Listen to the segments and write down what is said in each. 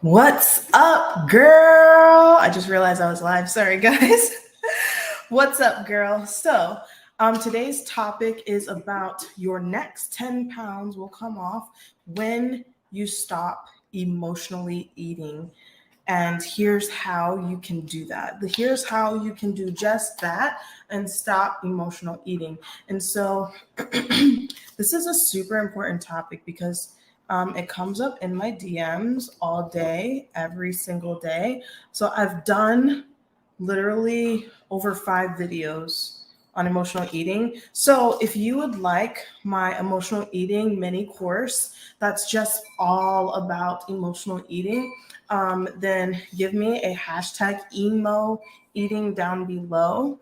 What's up, girl? I just realized I was live. Sorry, guys. What's up, girl? Today's topic is about your next 10 pounds will come off when you stop emotionally eating. And here's how you can do that. Here's how you can do just that and stop emotional eating. And so, this is a super important topic because it comes up in my DMs all day, every single day. So, I've done literally over 5 videos on emotional eating. So if you would like my emotional eating mini course, that's just all about emotional eating, then give me a hashtag emo eating down below.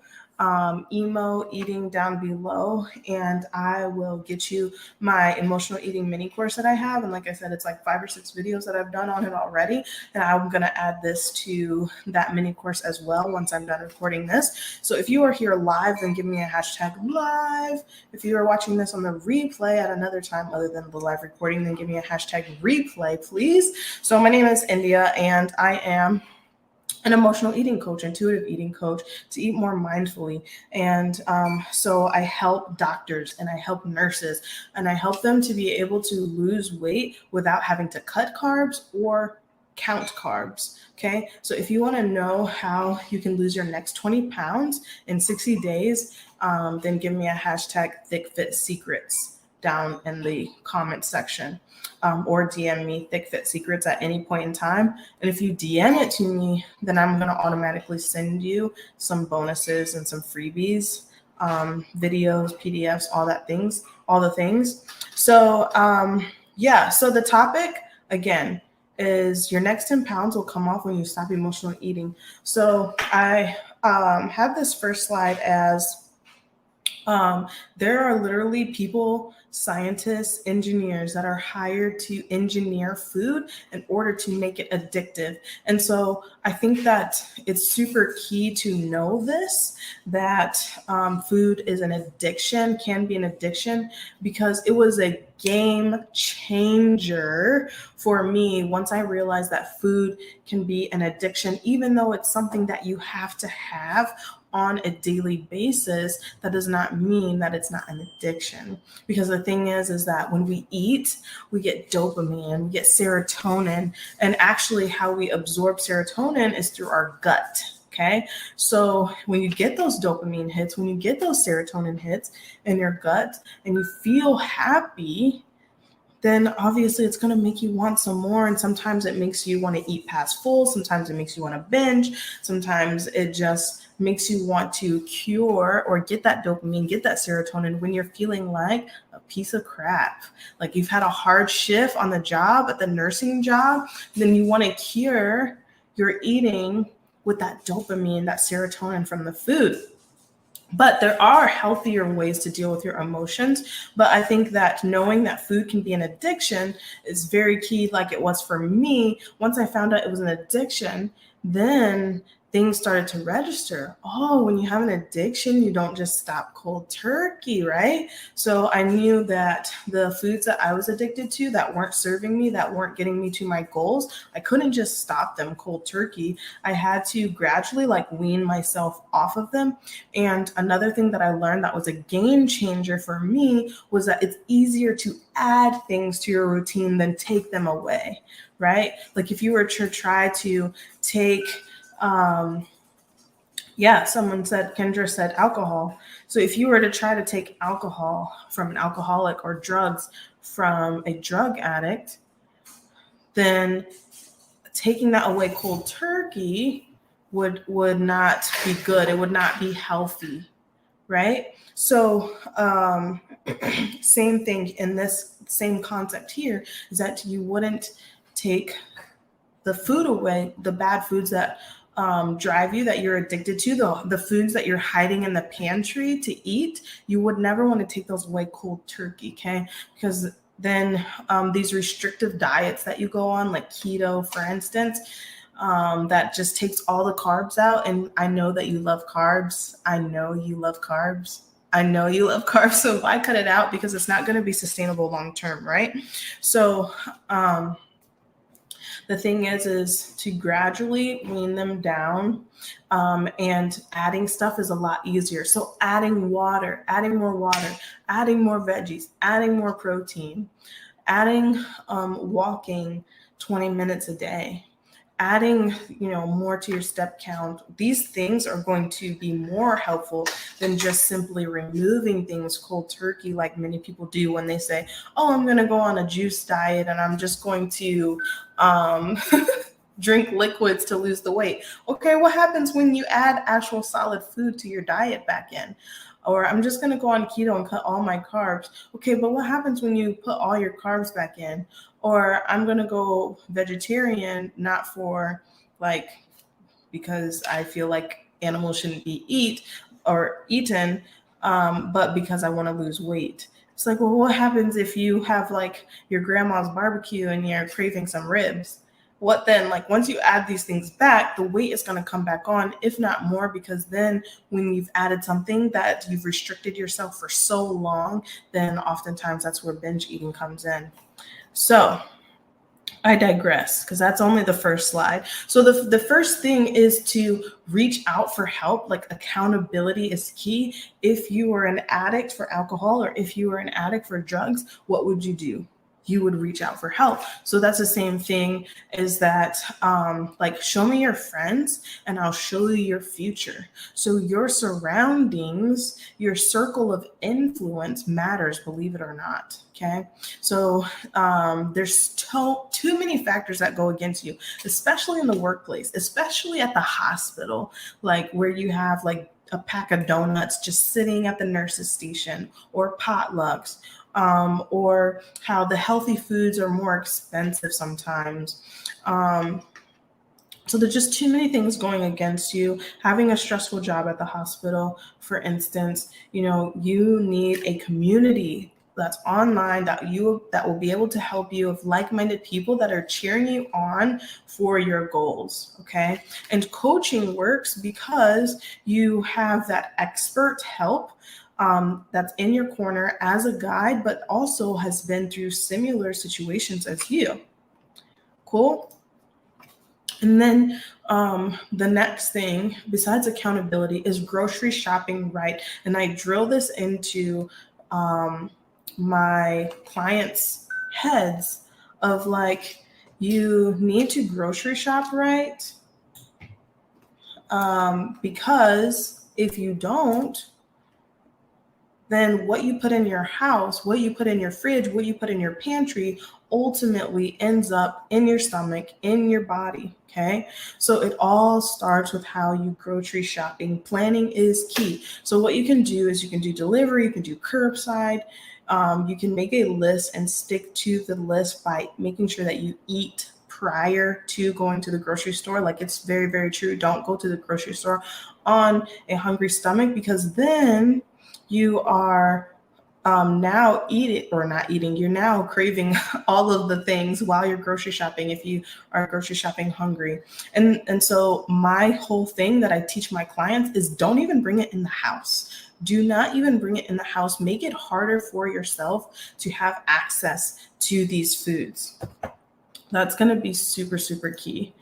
Emo eating down below, and I will get you my emotional eating mini course that I have. And like I said, it's like 5 or 6 videos that I've done on it already. And I'm going to add this to that mini course as well once I'm done recording this. So if you are here live, then give me a hashtag live. If you are watching this on the replay at another time other than the live recording, then give me a hashtag replay, please. So my name is India, and I am an emotional eating coach, intuitive eating coach, to eat more mindfully. And so I help doctors and I help nurses and I help them to be able to lose weight without having to cut carbs or count carbs. Okay. So if you want to know how you can lose your next 20 pounds in 60 days, then give me a hashtag thickfitsecrets down in the comment section. Or DM me Thick Fit Secrets at any point in time. And if you DM it to me, then I'm going to automatically send you some bonuses and some freebies, videos, PDFs, all the things. So so the topic again is your next 10 pounds will come off when you stop emotional eating. So I have this first slide as there are literally people, scientists, engineers that are hired to engineer food in order to make it addictive. And so I think that it's super key to know this, that food is an addiction, can be an addiction, because it was a game changer for me once I realized that food can be an addiction, even though it's something that you have to have on a daily basis. That does not mean that it's not an addiction, because the thing is that when we eat, we get dopamine, we get serotonin, and actually how we absorb serotonin is through our gut. Okay, so when you get those dopamine hits, when you get those serotonin hits in your gut and you feel happy, then obviously it's going to make you want some more. And sometimes it makes you want to eat past full. Sometimes it makes you want to binge. Sometimes it just makes you want to cure or get that dopamine, get that serotonin when you're feeling like a piece of crap. Like you've had a hard shift on the job, at the nursing job, then you want to cure your eating with that dopamine, that serotonin from the food. But there are healthier ways to deal with your emotions. But I think that knowing that food can be an addiction is very key, like it was for me. Once I found out it was an addiction, then things started to register. Oh, when you have an addiction, you don't just stop cold turkey, right? So I knew that the foods that I was addicted to that weren't serving me, that weren't getting me to my goals, I couldn't just stop them cold turkey. I had to gradually wean myself off of them. And another thing that I learned that was a game changer for me was that it's easier to add things to your routine than take them away, right? Like if you were to try to take Kendra said alcohol. So if you were to try to take alcohol from an alcoholic or drugs from a drug addict, then taking that away cold turkey would not be good. It would not be healthy, right? So same thing in this same concept here is that you wouldn't take the food away, the bad foods that drive you, that you're addicted to, the foods that you're hiding in the pantry to eat. You would never want to take those away cold turkey, okay? Because then these restrictive diets that you go on, like keto, for instance, that just takes all the carbs out. And I know that you love carbs. I know you love carbs. So why cut it out? Because it's not going to be sustainable long term, right? So The thing is to gradually wean them down, and adding stuff is a lot easier. So adding water, adding more water, adding more veggies, adding more protein, adding walking 20 minutes a day, adding more to your step count. These things are going to be more helpful than just simply removing things cold turkey, like many people do when they say, oh, I'm going to go on a juice diet and I'm just going to drink liquids to lose the weight. Okay, what happens when you add actual solid food to your diet back in? Or I'm just going to go on keto and cut all my carbs. Okay, but what happens when you put all your carbs back in? Or I'm going to go vegetarian, not for like, because I feel like animals shouldn't be eaten, but because I want to lose weight. It's like, well, what happens if you have like your grandma's barbecue and you're craving some ribs? What then? Like, once you add these things back, the weight is going to come back on, if not more, because then when you've added something that you've restricted yourself for so long, then oftentimes that's where binge eating comes in. So I digress, because that's only the first slide. So the first thing is to reach out for help. Like, accountability is key. If you were an addict for alcohol, or if you were an addict for drugs, what would you do? You would reach out for help. So that's the same thing, is that like, show me your friends and I'll show you your future. So your surroundings, your circle of influence matters, believe it or not. Okay. So there's too many factors that go against you, especially in the workplace, especially at the hospital, like where you have like a pack of donuts just sitting at the nurse's station, or potlucks, or how the healthy foods are more expensive sometimes. So there's just too many things going against you. Having a stressful job at the hospital, for instance, you need a community that's online that will be able to help you, of like-minded people that are cheering you on for your goals. Okay. And coaching works because you have that expert help that's in your corner as a guide, but also has been through similar situations as you. Cool. And then the next thing besides accountability is grocery shopping right. And I drill this into my clients' heads of like, you need to grocery shop right, because if you don't, then what you put in your house, what you put in your fridge, what you put in your pantry ultimately ends up in your stomach, in your body. Okay. So it all starts with how you grocery shopping. Planning is key. So what you can do is you can do delivery, you can do curbside. You can make a list and stick to the list by making sure that you eat prior to going to the grocery store. Like, it's very, very true. Don't go to the grocery store on a hungry stomach, because then you are now not eating, you're now craving all of the things while you're grocery shopping, if you are grocery shopping hungry. And so my whole thing that I teach my clients is, don't even bring it in the house. Do not even bring it in the house. Make it harder for yourself to have access to these foods. That's going to be super, super key.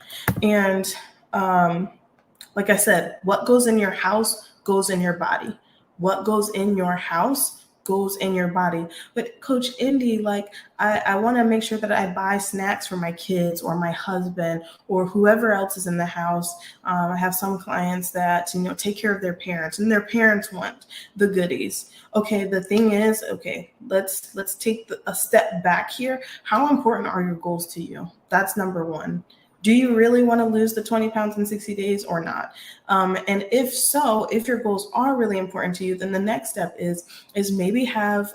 And like I said, what goes in your house goes in your body. What goes in your house goes in your body. But Coach Indy, like, I want to make sure that I buy snacks for my kids or my husband or whoever else is in the house. I have some clients that, take care of their parents, and their parents want the goodies. Okay, the thing is, let's take a step back here. How important are your goals to you? That's number one. Do you really want to lose the 20 pounds in 60 days or not? And if so, if your goals are really important to you, then the next step is maybe have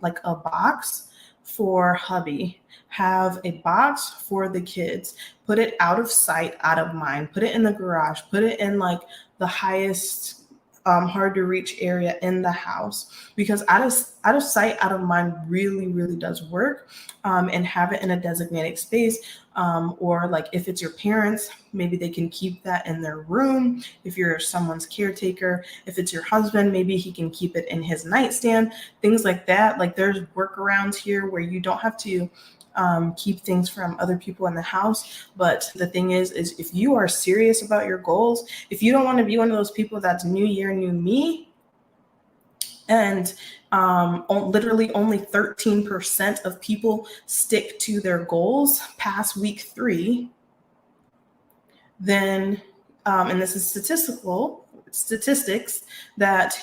like a box for hubby, have a box for the kids, put it out of sight, out of mind, put it in the garage, put it in like the highest hard to reach area in the house, because out of sight, out of mind really, really does work. And have it in a designated space. Or like, if it's your parents, maybe they can keep that in their room. If you're someone's caretaker, if it's your husband, maybe he can keep it in his nightstand, things like that. Like, there's workarounds here where you don't have to keep things from other people in the house. But the thing is if you are serious about your goals, if you don't want to be one of those people that's new year, new me, and literally only 13% of people stick to their goals past week 3, then, and this is statistics, that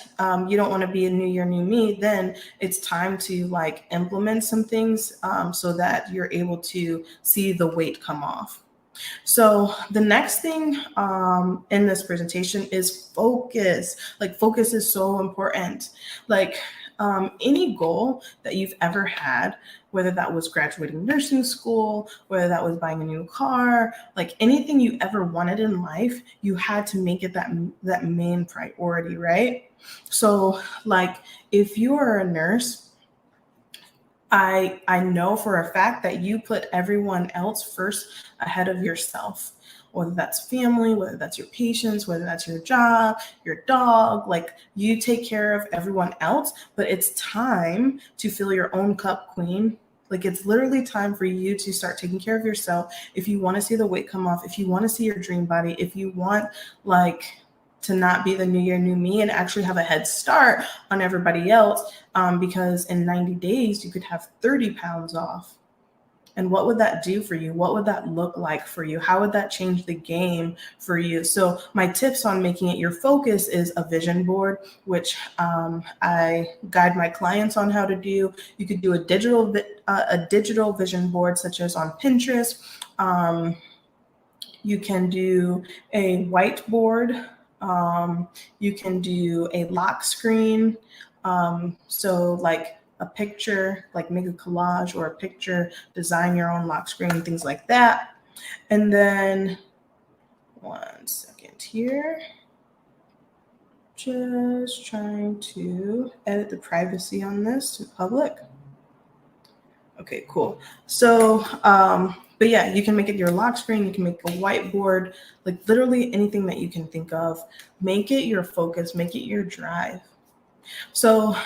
you don't want to be a new year, new me, then it's time to like implement some things so that you're able to see the weight come off. So the next thing in this presentation is focus. Like focus is so important. Like any goal that you've ever had, whether that was graduating nursing school, whether that was buying a new car, like anything you ever wanted in life, you had to make it that main priority, right? So like if you are a nurse, I know for a fact that you put everyone else first ahead of yourself, whether that's family, whether that's your patients, whether that's your job, your dog, like you take care of everyone else, but it's time to fill your own cup, queen. Like it's literally time for you to start taking care of yourself. If you want to see the weight come off, if you want to see your dream body, if you want like to not be the new year, new me and actually have a head start on everybody else, because in 90 days, you could have 30 pounds off. And what would that do for you? What would that look like for you? How would that change the game for you? So my tips on making it your focus is a vision board, which I guide my clients on how to do. You could do a digital vision board, such as on Pinterest. You can do a whiteboard. You can do a lock screen. So like a picture, like make a collage or a picture, design your own lock screen, things like that. And then 1 second here. Just trying to edit the privacy on this to public. Okay, cool. So, but yeah, you can make it your lock screen. You can make a whiteboard, like literally anything that you can think of. Make it your focus, make it your drive. So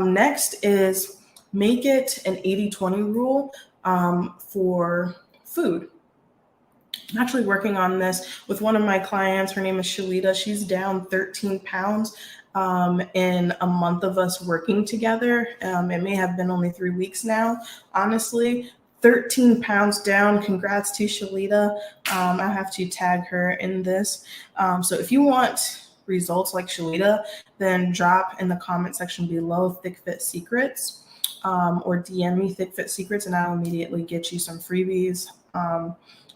next is make it an 80-20 rule for food. I'm actually working on this with one of my clients. Her name is Shalita. She's down 13 pounds in a month of us working together. It may have been only 3 weeks now, honestly. 13 pounds down. Congrats to Shalita. I have to tag her in this. So if you want results like Shalita, then drop in the comment section below Thick Fit Secrets, or DM me Thick Fit Secrets, and I'll immediately get you some freebies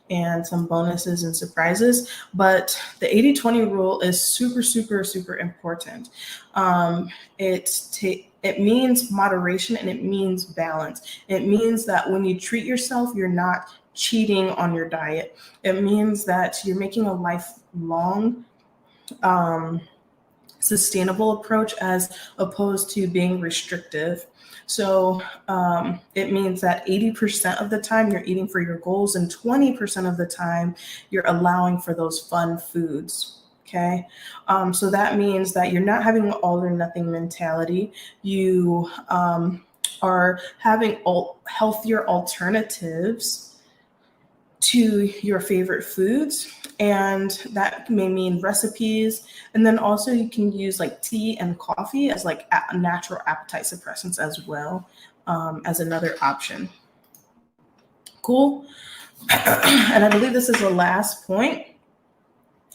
and some bonuses and surprises. But the 80-20 rule is super, super, super important. It means moderation and it means balance. It means that when you treat yourself, you're not cheating on your diet. It means that you're making a lifelong sustainable approach as opposed to being restrictive. So it means that 80% of the time you're eating for your goals and 20% of the time you're allowing for those fun foods. Okay. So that means that you're not having an all or nothing mentality. You are having healthier alternatives to your favorite foods, and that may mean recipes. And then also you can use like tea and coffee as like natural appetite suppressants as well, as another option. Cool. And I believe this is the last point,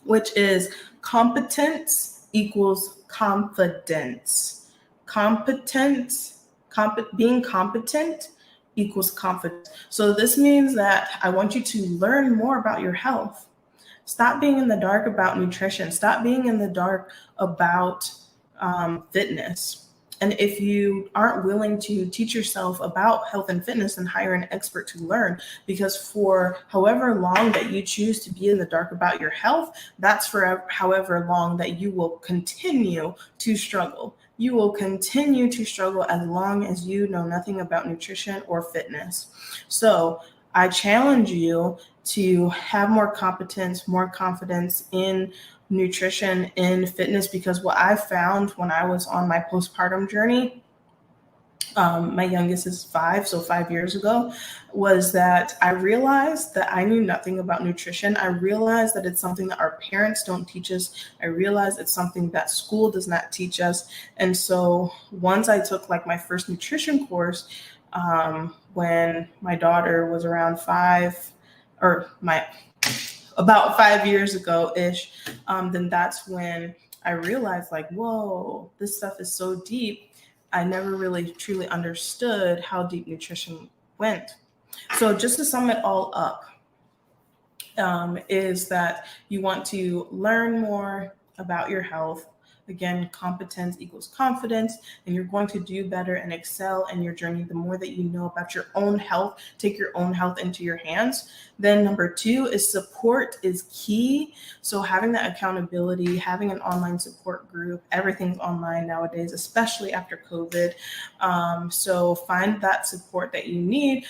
which is competence equals confidence. Being competent equals confidence. So this means that I want you to learn more about your health. Stop being in the dark about nutrition. Stop being in the dark about fitness. And if you aren't willing to teach yourself about health and fitness, then hire an expert to learn, because for however long that you choose to be in the dark about your health, that's for however long that you will continue to struggle. You will continue to struggle as long as you know nothing about nutrition or fitness. So I challenge you to have more competence, more confidence in nutrition, in fitness, because what I found when I was on my postpartum journey my youngest is 5, so 5 years ago, was that I realized that I knew nothing about nutrition. I realized that it's something that our parents don't teach us. I realized it's something that school does not teach us. And so once I took like my first nutrition course, when my daughter was around 5, or my about 5 years ago ish, then that's when I realized, like, whoa, this stuff is so deep. I never really truly understood how deep nutrition went. So, just to sum it all up, is that you want to learn more about your health. Again, competence equals confidence, and you're going to do better and excel in your journey the more that you know about your own health. Take your own health into your hands. Then, number 2 is support is key. So, having that accountability, having an online support group, everything's online nowadays, especially after COVID. So, find that support that you need.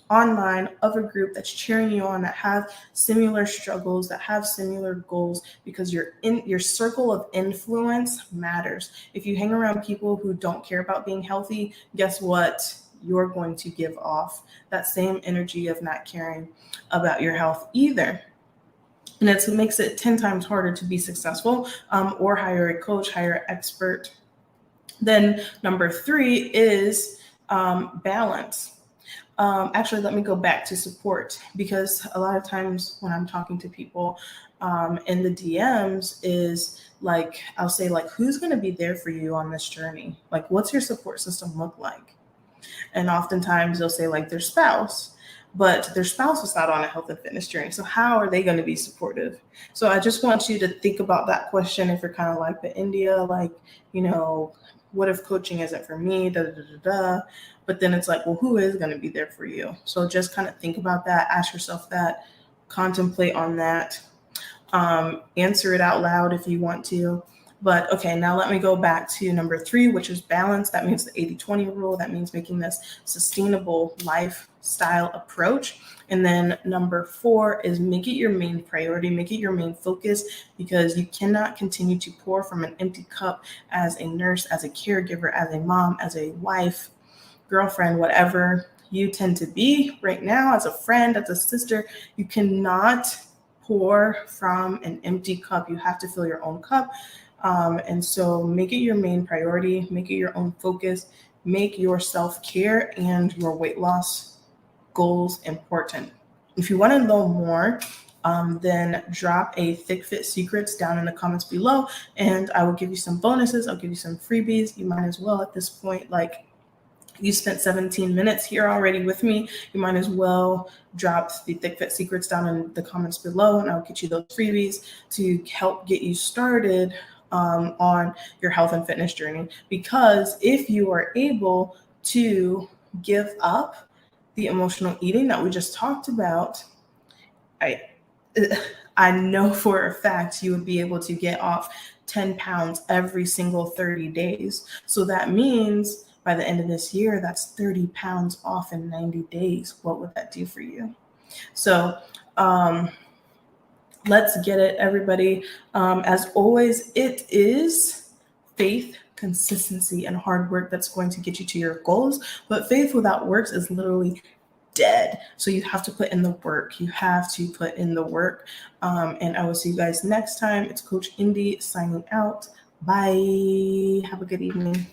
Online of a group that's cheering you on, that have similar struggles, that have similar goals, because your circle of influence matters. If you hang around people who don't care about being healthy, guess what? You're going to give off that same energy of not caring about your health either. And it makes it 10 times harder to be successful, or hire a coach, hire an expert. Then number 3 is balance. Actually, let me go back to support, because a lot of times when I'm talking to people in the DMs is like, I'll say like, who's going to be there for you on this journey? Like, what's your support system look like? And oftentimes they'll say like their spouse, but their spouse is not on a health and fitness journey. So how are they going to be supportive? So I just want you to think about that question. If you're kind of like the India, like, what if coaching isn't for me? Da, da, da, da, da. But then it's like, well, who is going to be there for you? So just kind of think about that. Ask yourself that. Contemplate on that. Answer it out loud if you want to. But okay, now let me go back to number 3, which is balance. That means the 80-20 rule. That means making this sustainable lifestyle approach. And then number 4 is make it your main priority, make it your main focus, because you cannot continue to pour from an empty cup as a nurse, as a caregiver, as a mom, as a wife, girlfriend, whatever you tend to be right now, as a friend, as a sister. You cannot pour from an empty cup. You have to fill your own cup. And so make it your main priority, make it your own focus, make your self-care and your weight loss goals important. If you want to know more, then drop a Thick Fit Secrets down in the comments below, and I will give you some bonuses. I'll give you some freebies. You might as well, at this point, like, you spent 17 minutes here already with me, you might as well drop the Thick Fit Secrets down in the comments below, and I'll get you those freebies to help get you started on your health and fitness journey. Because if you are able to give up the emotional eating that we just talked about, I know for a fact you would be able to get off 10 pounds every single 30 days. So that means by the end of this year, that's 30 pounds off in 90 days. What would that do for you? So let's get it, everybody. As always, it is faith, consistency, and hard work that's going to get you to your goals. But faith without works is literally dead. So you have to put in the work. You have to put in the work. And I will see you guys next time. It's Coach Indy signing out. Bye. Have a good evening.